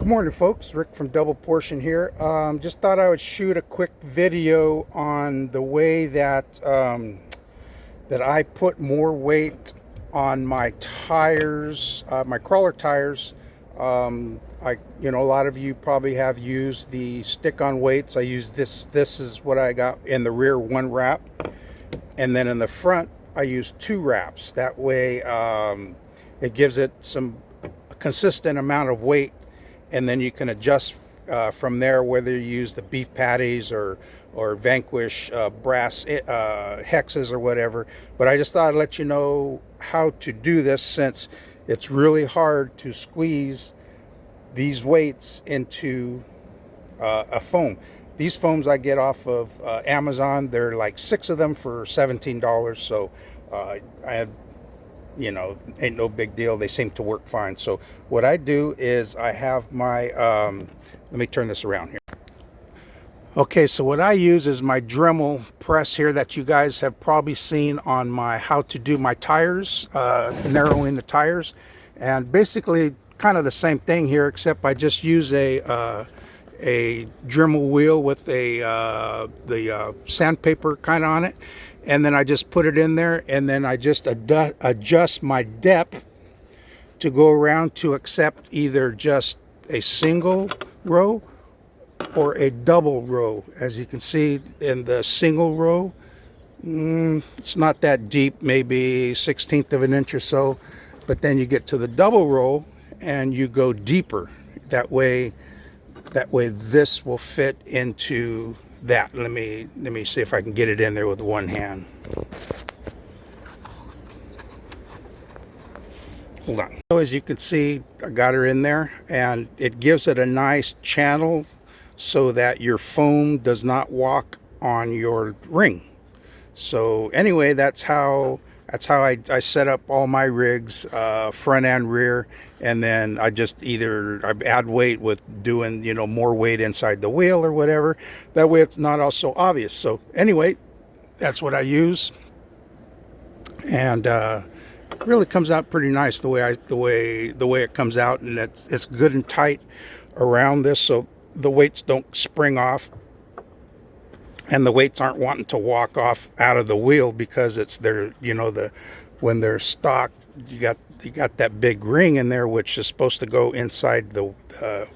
morning, folks. Rick from Double Portion here. Just thought I would shoot a quick video on the way that that I put more weight on my tires, my crawler tires. A lot of you probably have used the stick-on weights. I use this. This is what I got in the rear, one wrap, and then in the front I use two wraps. That way, it gives it some consistent amount of weight, and then you can adjust from there, whether you use the beef patties or Vanquish brass hexes or whatever. But I just thought I'd let you know how to do this, since it's really hard to squeeze these weights into a foam. These foams I get off of Amazon. They're like 6 of them for $17. So I had, ain't no big deal. They seem to work fine. So what I do is I have my let me turn this around here. Okay, so what I use is my Dremel press here that you guys have probably seen on my how to do my tires, narrowing the tires. And basically kind of the same thing here, except I just use a Dremel wheel with the sandpaper kind of on it, and then I just put it in there, and then I just adjust my depth to go around to accept either just a single row or a double row. As you can see in the single row, it's not that deep, maybe 1/16 of an inch or so, but then you get to the double row and you go deeper. That way this will fit into that. Let me see if I can get it in there with one hand. Hold on. So as you can see, I got her in there, and it gives it a nice channel so that your foam does not walk on your ring. So anyway, that's how I set up all my rigs, front and rear. And then I just I add weight with doing, more weight inside the wheel or whatever. That way it's not also obvious. So anyway, that's what I use. And it really comes out pretty nice the way it comes out, and it's good and tight around this, so the weights don't spring off, and the weights aren't wanting to walk off out of the wheel, because when they're stock, you got that big ring in there, which is supposed to go inside the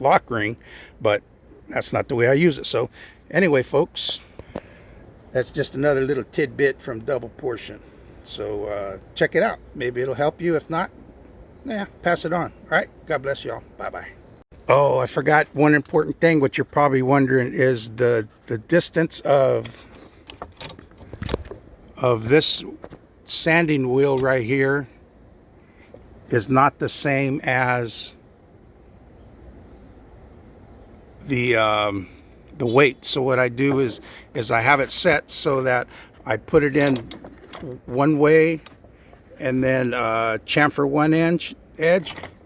lock ring, but that's not the way I use it. So anyway, folks, that's just another little tidbit from Double Portion. So check it out. Maybe it'll help you. If not, pass it on. All right, God bless y'all. Bye-bye. Oh, I forgot one important thing. What you're probably wondering is the distance of this sanding wheel right here is not the same as the weight. So what I do is I have it set so that I put it in one way, and then chamfer one edge,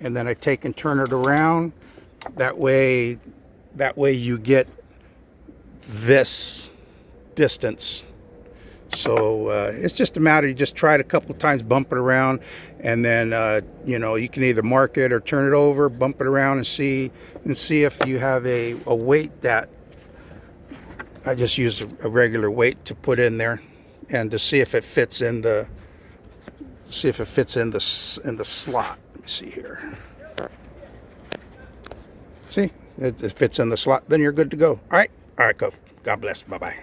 and then I take and turn it around. That way you get this distance. So it's just a matter, you just try it a couple of times, bump it around, and then you can either mark it or turn it over, bump it around, and see if you have a weight that I just use a regular weight to put in there, and to see if it fits in the slot. Let me see here. See, it fits in the slot. Then you're good to go. All right, go. God bless. Bye bye.